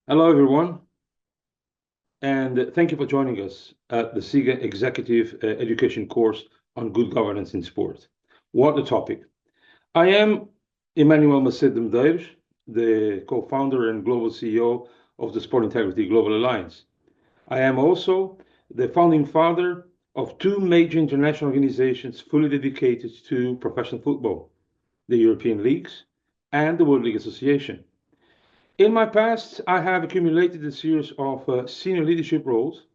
Hello, everyone, and thank you for joining us at the SIGA Executive Education course on good governance in sport. What a topic. I am Emanuel Macedo de Medeiros, the co-founder and global CEO of the Sport Integrity Global Alliance. I am also the founding father of two major international organizations fully dedicated to professional football, the European Leagues and the World League Association. In my past, I have accumulated a series of senior leadership roles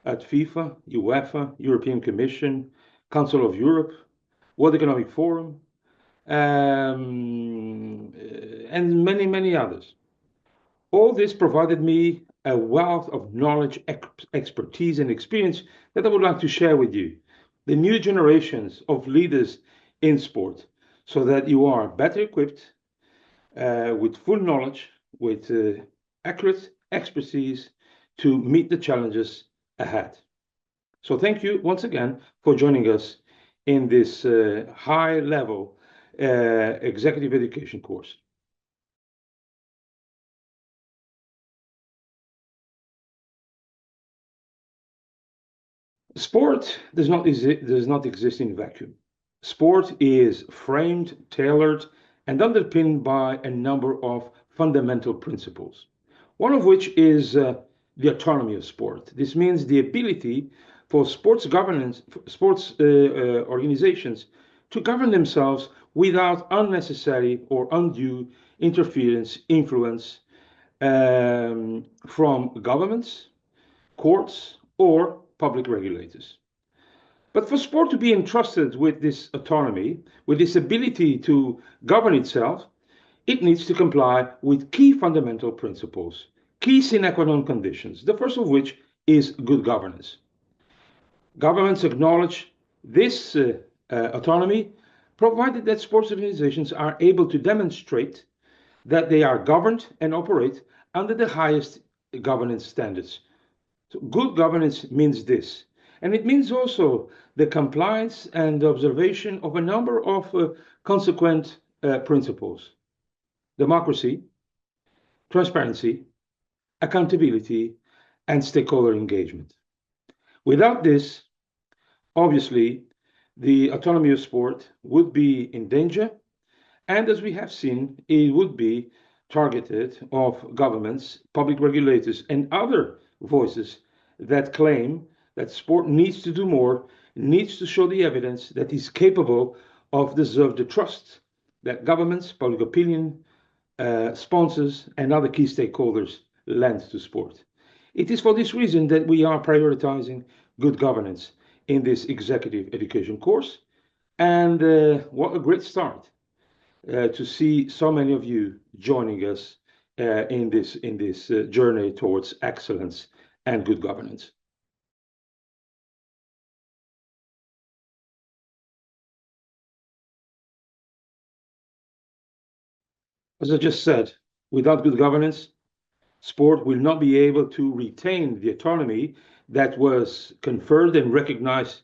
at FIFA, UEFA, European Commission, Council of Europe, World Economic Forum, and many, many others. All this provided me a wealth of knowledge, expertise, and experience that I would like to share with you, the new generations of leaders in sport, so that you are better equipped with full knowledge, with accurate expertise to meet the challenges ahead. So thank you once again for joining us in this high-level executive education course. Sport does not exist in a vacuum. Sport is framed, tailored, and underpinned by a number of fundamental principles. One of which is the autonomy of sport. This means the ability for sports organizations to govern themselves without unnecessary or undue interference, influence from governments, courts, or public regulators. But for sport to be entrusted with this autonomy, with this ability to govern itself, it needs to comply with key fundamental principles, key sine qua non conditions, the first of which is good governance. Governments acknowledge this autonomy, provided that sports organizations are able to demonstrate that they are governed and operate under the highest governance standards. So good governance means this. And it means also the compliance and the observation of a number of consequent principles: democracy, transparency, accountability, and stakeholder engagement. Without this, obviously, the autonomy of sport would be in danger, and as we have seen, it would be targeted of governments, public regulators, and other voices that claim that sport needs to do more, needs to show the evidence that is capable of deserve the trust that governments, public opinion, sponsors, and other key stakeholders lend to sport. It is for this reason that we are prioritizing good governance in this executive education course. And what a great start to see so many of you joining us in this journey towards excellence and good governance. As I just said, without good governance, sport will not be able to retain the autonomy that was conferred and recognized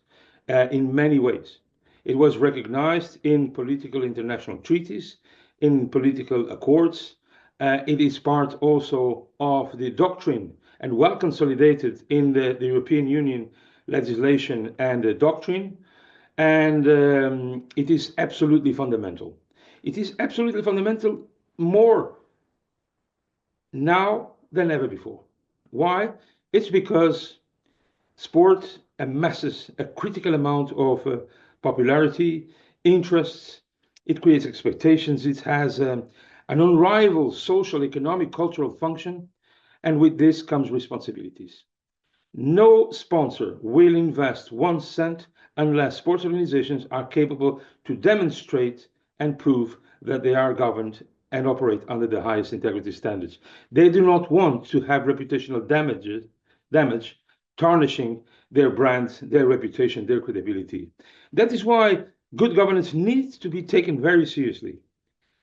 in many ways. It was recognized in political international treaties, in political accords. It is part also of the doctrine and well consolidated in the European Union legislation and doctrine. And it is absolutely fundamental. It is absolutely fundamental more now than ever before. Why? It's because sport amasses a critical amount of popularity, interests, it creates expectations, it has an unrivaled social, economic, cultural function, and with this comes responsibilities. No sponsor will invest 1 cent unless sports organizations are capable to demonstrate and prove that they are governed and operate under the highest integrity standards. They do not want to have reputational damage tarnishing their brand, their reputation, their credibility. That is why good governance needs to be taken very seriously.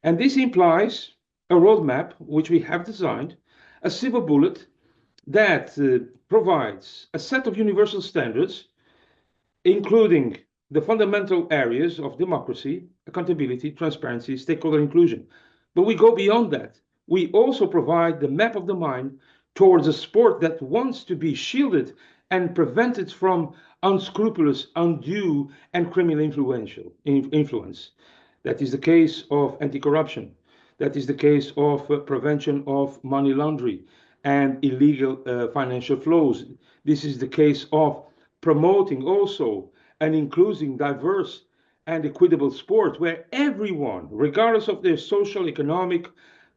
And this implies a roadmap which we have designed, a silver bullet that provides a set of universal standards, including the fundamental areas of democracy, accountability, transparency, stakeholder inclusion. But we go beyond that. we also provide the map of the mind towards a sport that wants to be shielded and prevented from unscrupulous, undue, and criminal influence. That is the case of anti-corruption. That is the case of prevention of money laundering and illegal financial flows. This is the case of promoting also an inclusive, diverse, and equitable sport where everyone, regardless of their social, economic,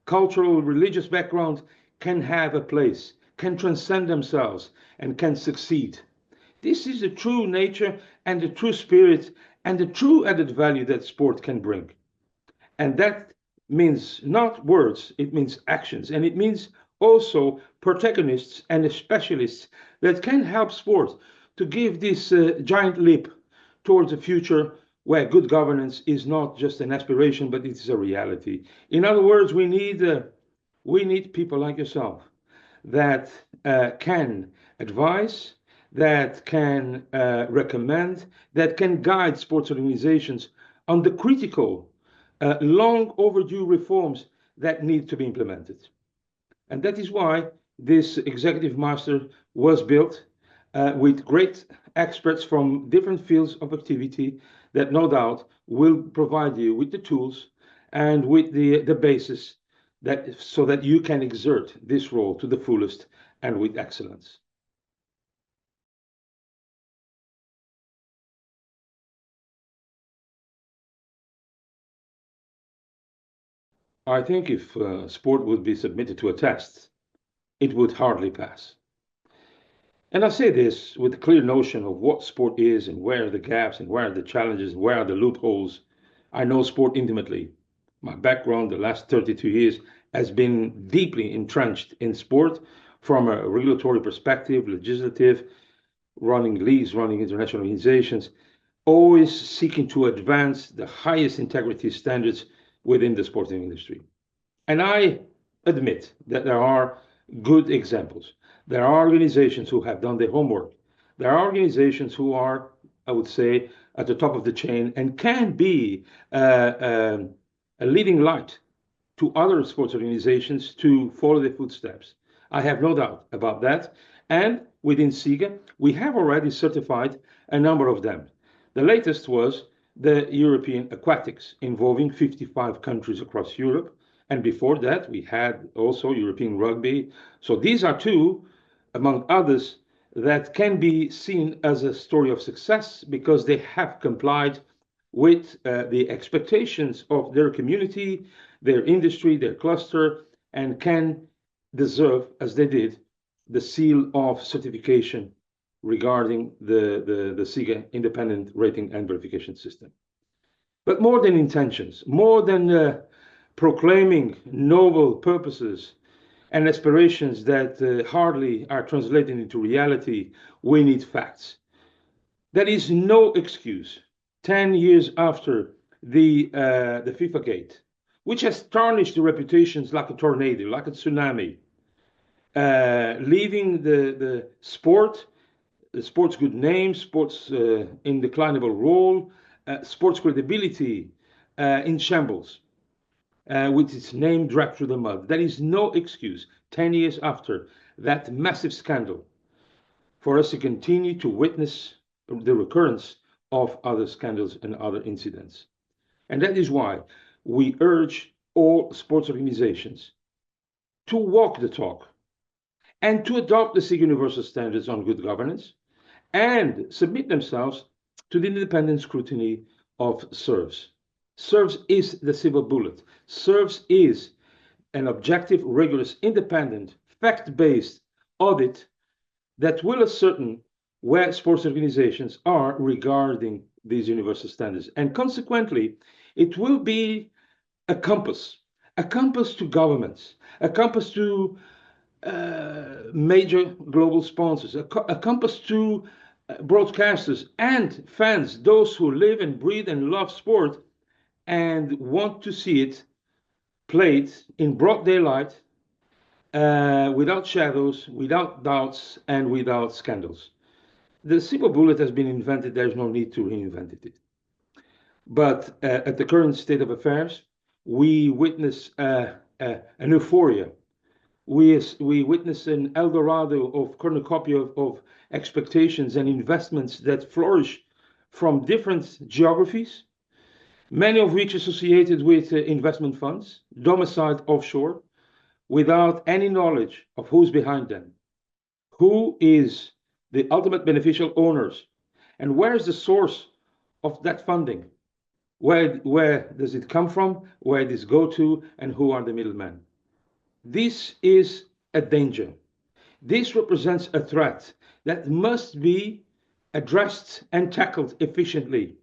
cultural, religious background, can have a place, can transcend themselves, and can succeed. This is the true nature and the true spirit and the true added value that sport can bring. And that means not words, it means actions. And it means also protagonists and specialists that can help sport to give this giant leap towards a future where good governance is not just an aspiration, but it is a reality. In other words, we need people like yourself that can advise, that can recommend, that can guide sports organizations on the critical, long overdue reforms that need to be implemented. And that is why this executive master was built with great experts from different fields of activity that no doubt will provide you with the tools and with the basis that so that you can exert this role to the fullest and with excellence. I think if sport would be submitted to a test, it would hardly pass. And I say this with a clear notion of what sport is and where are the gaps and where are the challenges, where are the loopholes. I know sport intimately. My background, the last 32 years, has been deeply entrenched in sport from a regulatory perspective, legislative, running leagues, running international organizations, always seeking to advance the highest integrity standards within the sporting industry. And I admit that there are good examples. There are organizations who have done their homework. There are organizations who are, I would say, at the top of the chain and can be a leading light to other sports organizations to follow their footsteps. I have no doubt about that. And within SIGA, we have already certified a number of them. The latest was the European Aquatics, involving 55 countries across Europe. And before that, we had also European Rugby. So these are two, among others, that can be seen as a story of success because they have complied with the expectations of their community, their industry, their cluster, and can deserve, as they did, the seal of certification regarding the SIGA independent rating and verification system. But more than intentions, more than proclaiming noble purposes and aspirations that hardly are translated into reality, we need facts. There is no excuse 10 years after the FIFA gate, which has tarnished the reputations like a tornado, like a tsunami, leaving the sport's good name, sports in declinable role, sports credibility in shambles, with its name dragged through the mud. There is no excuse 10 years after that massive scandal for us to continue to witness the recurrence of other scandals and other incidents. And that is why we urge all sports organizations to walk the talk and to adopt the SIG Universal Standards on Good Governance and submit themselves to the independent scrutiny of SERVS. SERVS is the silver bullet. SERVS is an objective, rigorous, independent, fact-based audit that will ascertain where sports organizations are regarding these universal standards. And consequently, it will be a compass to governments, a compass to major global sponsors, a compass to broadcasters and fans, those who live and breathe and love sport and want to see it played in broad daylight, without shadows, without doubts, and without scandals. The silver bullet has been invented, there's no need to reinvent it. But at the current state of affairs, we witness an euphoria. We witness an Eldorado of cornucopia of expectations and investments that flourish from different geographies, many of which associated with investment funds domiciled offshore without any knowledge of who's behind them, who is the ultimate beneficial owners, and where is the source of that funding? Where does it come from? Where does it go to? And who are the middlemen? This is a danger. This represents a threat that must be addressed and tackled efficiently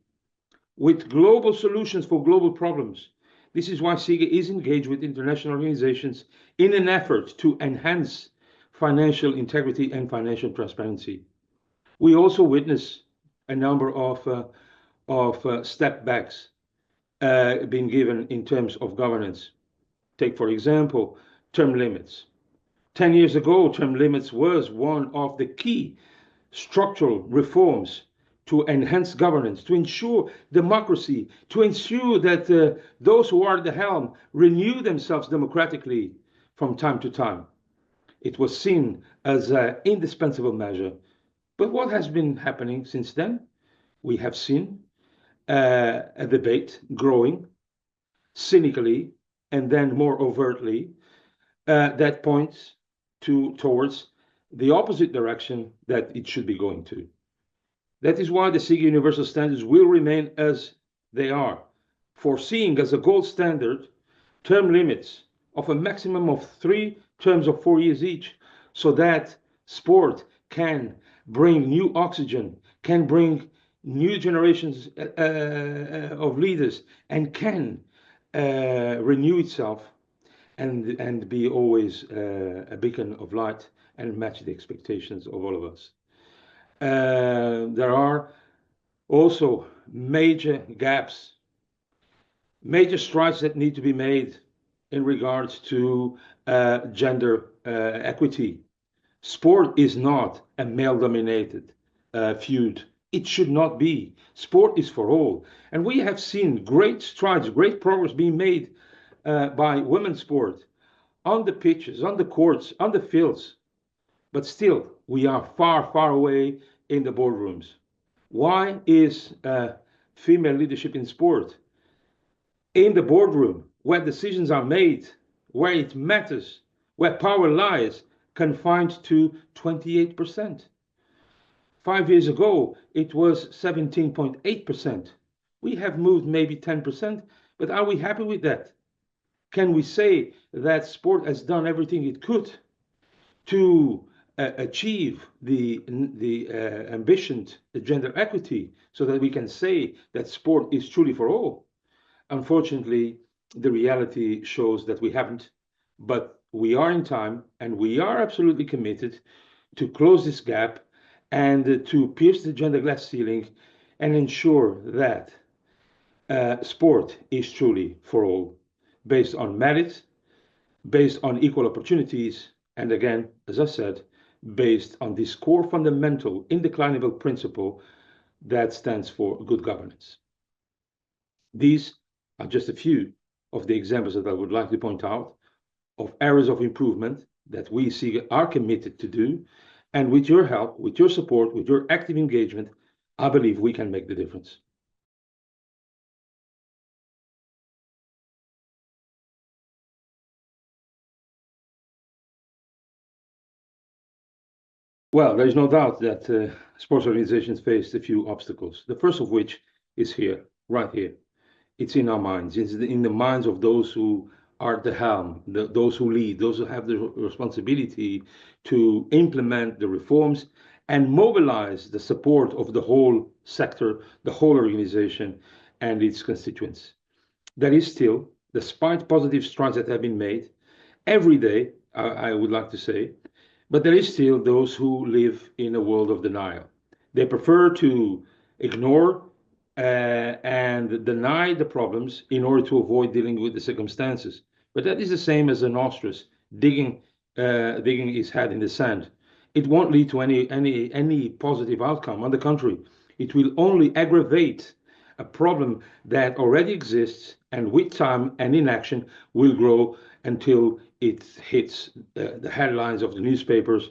with global solutions for global problems. This is why SIGA is engaged with international organizations in an effort to enhance financial integrity and financial transparency. We also witness a number of step backs being given in terms of governance. Take, for example, term limits. 10 years ago, term limits was one of the key structural reforms to enhance governance, to ensure democracy, to ensure that those who are at the helm renew themselves democratically from time to time. It was seen as an indispensable measure. But what has been happening since then? We have seen a debate growing cynically and then more overtly that points towards the opposite direction that it should be going to. That is why the SIGA Universal Standards will remain as they are, foreseeing as a gold standard term limits of a maximum of 3 terms of 4 years each, so that sport can bring new oxygen, can bring new generations of leaders, and can renew itself and be always a beacon of light and match the expectations of all of us. There are also major gaps, major strides that need to be made in regards to gender equity. Sport is not a male-dominated feud. It should not be. Sport is for all. And we have seen great strides, great progress being made by women's sport on the pitches, on the courts, on the fields. But still, we are far, far away in the boardrooms. Why is female leadership in sport in the boardroom, where decisions are made, where it matters, where power lies, confined to 28%? 5 years ago, it was 17.8%. We have moved maybe 10%, but are we happy with that? Can we say that sport has done everything it could to achieve the ambitioned gender equity so that we can say that sport is truly for all? Unfortunately, the reality shows that we haven't, but we are in time and we are absolutely committed to close this gap and to pierce the gender glass ceiling and ensure that sport is truly for all, based on merit, based on equal opportunities, and again, as I said, based on this core fundamental indeclinable principle that stands for good governance. These are just a few of the examples that I would like to point out of areas of improvement that we SIGA are committed to do. And with your help, with your support, with your active engagement, I believe we can make the difference. Well, there is no doubt that sports organizations faced a few obstacles. The first of which is here, right here. It's in our minds. It's in the minds of those who are at the helm, those who lead, those who have the responsibility to implement the reforms and mobilize the support of the whole sector, the whole organization, and its constituents. There is still, despite positive strides that have been made, every day, I would like to say, but there is still those who live in a world of denial. They prefer to ignore and deny the problems in order to avoid dealing with the circumstances. But that is the same as an ostrich digging his head in the sand. It won't lead to any positive outcome. On the contrary, it will only aggravate a problem that already exists, and with time and inaction will grow until it hits the headlines of the newspapers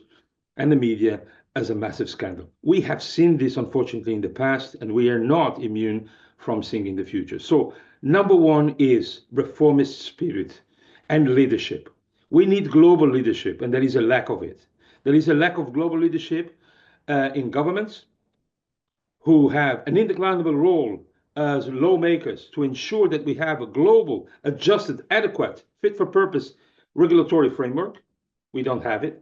and the media as a massive scandal. We have seen this, unfortunately, in the past, and we are not immune from seeing in the future. So, number one is reformist spirit and leadership. We need global leadership, and there is a lack of it. There is a lack of global leadership in governments who have an indeclinable role as lawmakers to ensure that we have a global, adjusted, adequate, fit for purpose regulatory framework. We don't have it.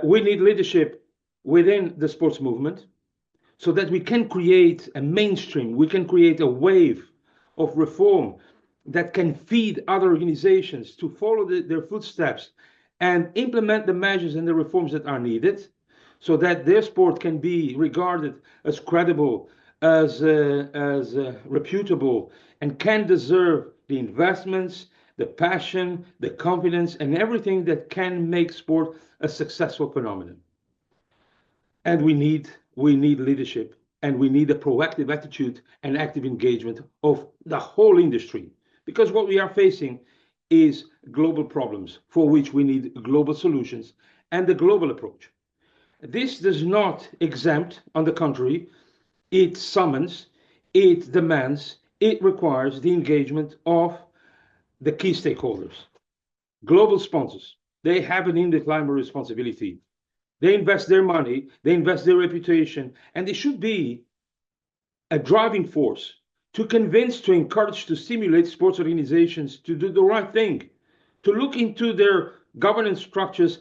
We need leadership within the sports movement so that we can create a mainstream, we can create a wave of reform that can feed other organizations to follow their footsteps and implement the measures and the reforms that are needed so that their sport can be regarded as credible, as reputable, and can deserve the investments, the passion, the confidence, and everything that can make sport a successful phenomenon. And we need leadership, and we need a proactive attitude and active engagement of the whole industry, because what we are facing is global problems for which we need global solutions and a global approach. This does not exempt, on the contrary, it summons, it demands, it requires the engagement of the key stakeholders, global sponsors. They have an indeclinable responsibility. They invest their money, they invest their reputation, and they should be a driving force to convince, to encourage, to stimulate sports organizations to do the right thing, to look into their governance structures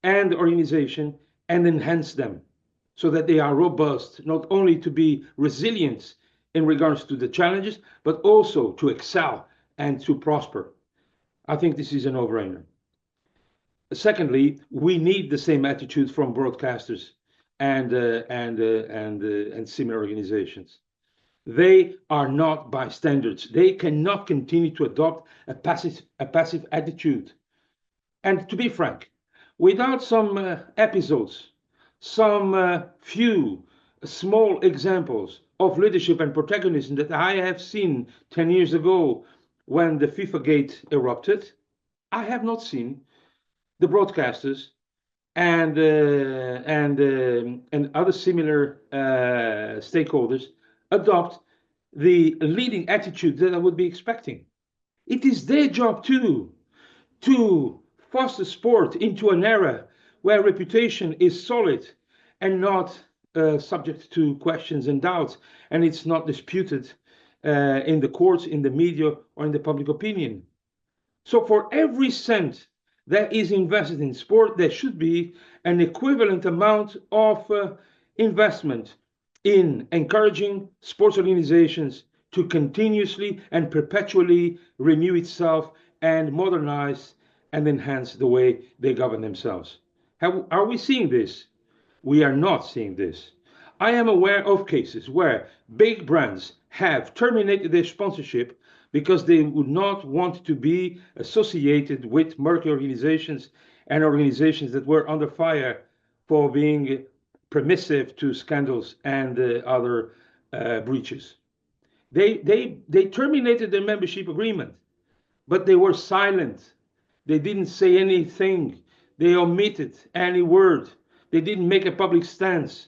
and organization and enhance them so that they are robust, not only to be resilient in regards to the challenges, but also to excel and to prosper. I think this is a no-brainer. Secondly, we need the same attitude from broadcasters and similar organizations. They are not bystanders. They cannot continue to adopt a passive attitude. And to be frank, without some episodes, some few small examples of leadership and protagonism that I have seen 10 years ago when the FIFA gate erupted, I have not seen the broadcasters and other similar stakeholders adopt the leading attitude that I would be expecting. It is their job too to foster sport into an era where reputation is solid and not subject to questions and doubts, and it's not disputed in the courts, in the media, or in the public opinion. So for every cent that is invested in sport, there should be an equivalent amount of investment in encouraging sports organizations to continuously and perpetually renew itself and modernize and enhance the way they govern themselves. Are we seeing this? We are not seeing this. I am aware of cases where big brands have terminated their sponsorship because they would not want to be associated with murky organizations and organizations that were under fire for being permissive to scandals and other breaches. They terminated their membership agreement, but they were silent. They didn't say anything. They omitted any word. They didn't make a public stance.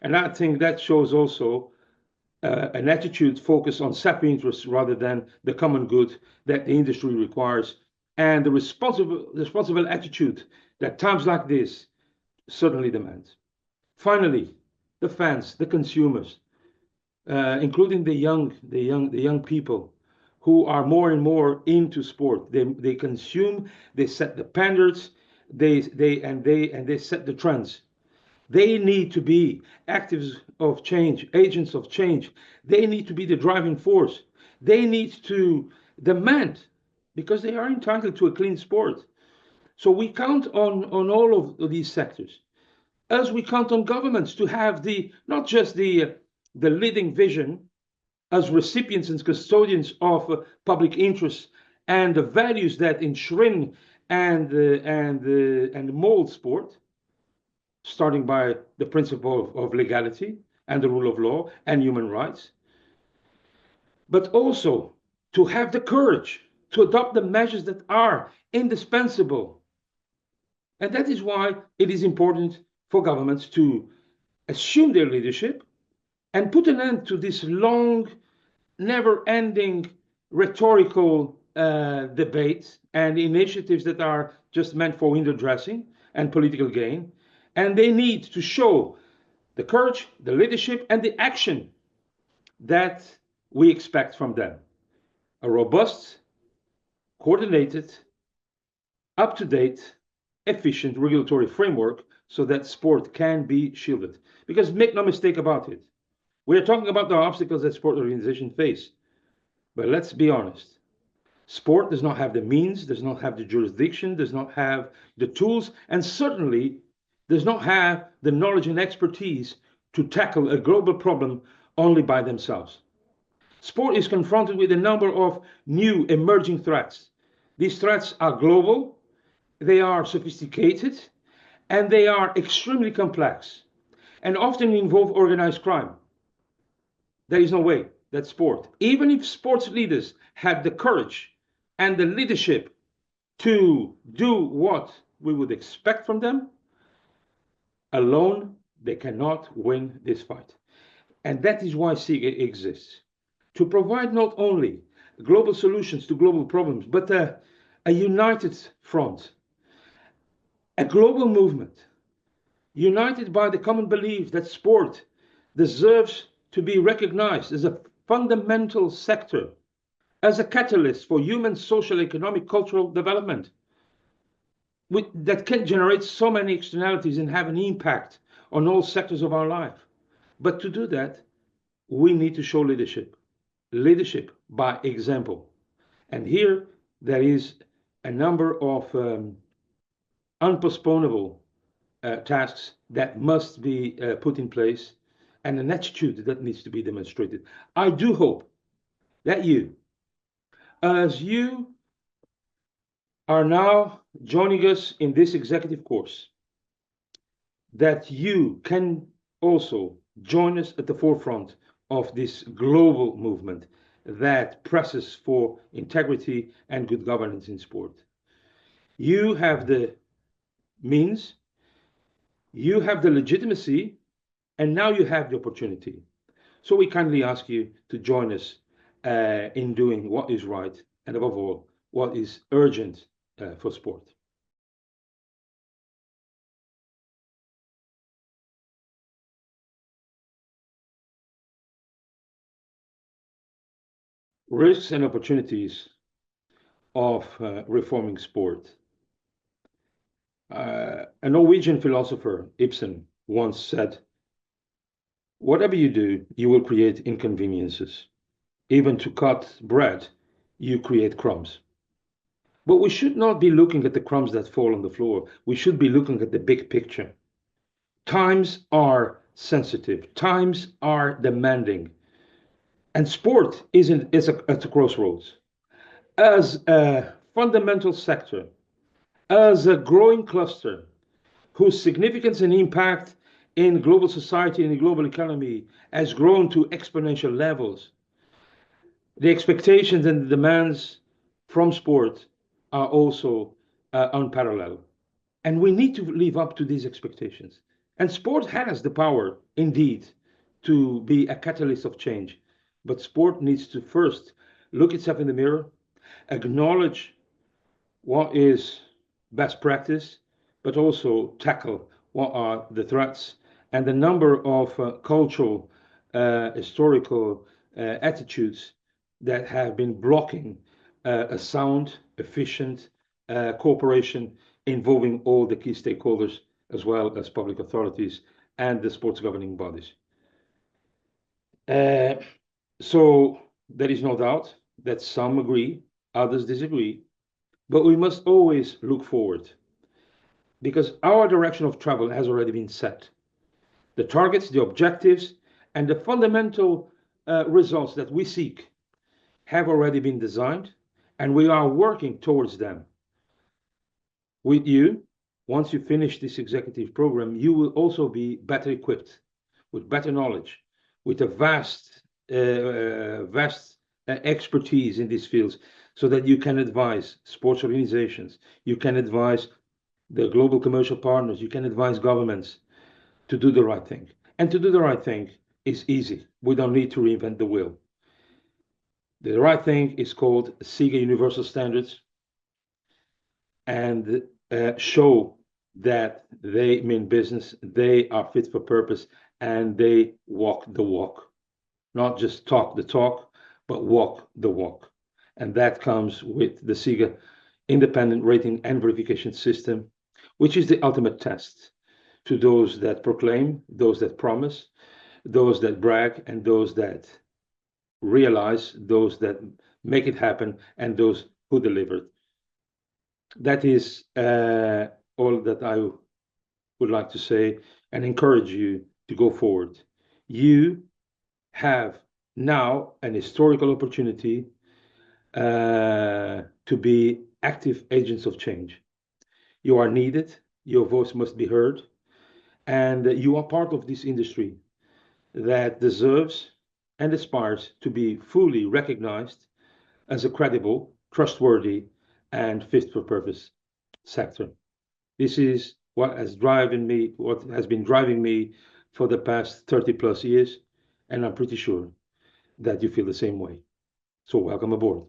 And I think that shows also an attitude focused on self-interest rather than the common good that the industry requires, and the responsible attitude that times like this certainly demands. Finally, the fans, the consumers, including the young people who are more and more into sport. They consume, they set the standards, they set the trends. They need to be actors of change, agents of change. They need to be the driving force. They need to demand, because they are entitled to a clean sport. So we count on all of these sectors, as we count on governments to have not just the leading vision as recipients and custodians of public interests and the values that enshrine and mold sport, starting by the principle of legality and the rule of law and human rights, but also to have the courage to adopt the measures that are indispensable. And that is why it is important for governments to assume their leadership and put an end to this long, never-ending rhetorical debates and initiatives that are just meant for window dressing and political gain. And they need to show the courage, the leadership, and the action that we expect from them. A robust, coordinated, up-to-date, efficient regulatory framework so that sport can be shielded. Because make no mistake about it, we're talking about the obstacles that sport organizations face. But let's be honest, sport does not have the means, does not have the jurisdiction, does not have the tools, and certainly does not have the knowledge and expertise to tackle a global problem only by themselves. Sport is confronted with a number of new emerging threats. These threats are global, they are sophisticated, and they are extremely complex, and often involve organized crime. There is no way that sport, even if sports leaders had the courage and the leadership to do what we would expect from them, alone they cannot win this fight. And that is why SIGA exists, to provide not only global solutions to global problems, but a united front, a global movement, united by the common belief that sport deserves to be recognized as a fundamental sector, as a catalyst for human, social, economic, cultural development, that can generate so many externalities and have an impact on all sectors of our life. But to do that, we need to show leadership. Leadership by example. And here there is a number of unpostponable tasks that must be put in place and an attitude that needs to be demonstrated. I do hope that you, as you are now joining us in this executive course, that you can also join us at the forefront of this global movement that presses for integrity and good governance in sport. You have the means, you have the legitimacy, and now you have the opportunity. So we kindly ask you to join us in doing what is right, and above all, what is urgent for sport. Risks and opportunities of reforming sport. A Norwegian philosopher, Ibsen, once said, "Whatever you do, you will create inconveniences. Even to cut bread, you create crumbs." But we should not be looking at the crumbs that fall on the floor. We should be looking at the big picture. Times are sensitive. Times are demanding. And sport is at a crossroads. As a fundamental sector, as a growing cluster whose significance and impact in global society and the global economy has grown to exponential levels, the expectations and the demands from sport are also unparalleled. And we need to live up to these expectations. And sport has the power, indeed, to be a catalyst of change. But sport needs to first look itself in the mirror, acknowledge what is best practice, but also tackle what are the threats and the number of cultural, historical attitudes that have been blocking a sound, efficient cooperation involving all the key stakeholders, as well as public authorities and the sports governing bodies. So there is no doubt that some agree, others disagree, but we must always look forward because our direction of travel has already been set. The targets, the objectives, and the fundamental results that we seek have already been designed, and we are working towards them. With you, once you finish this executive program, you will also be better equipped with better knowledge, with a vast expertise in these fields so that you can advise sports organizations, you can advise the global commercial partners, you can advise governments to do the right thing. And to do the right thing is easy. We don't need to reinvent the wheel. The right thing is called SIGA Universal Standards, and show that they mean business, they are fit for purpose, and they walk the walk. Not just talk the talk, but walk the walk. And that comes with the SIGA independent rating and verification system, which is the ultimate test to those that proclaim, those that promise, those that brag, and those that realize, those that make it happen, and those who deliver. That is all that I would like to say and encourage you to go forward. You have now an historical opportunity to be active agents of change. You are needed, your voice must be heard, and you are part of this industry that deserves and aspires to be fully recognized as a credible, trustworthy, and fit for purpose sector. This is what has been driving me for the past 30 plus years, and I'm pretty sure that you feel the same way. So welcome aboard.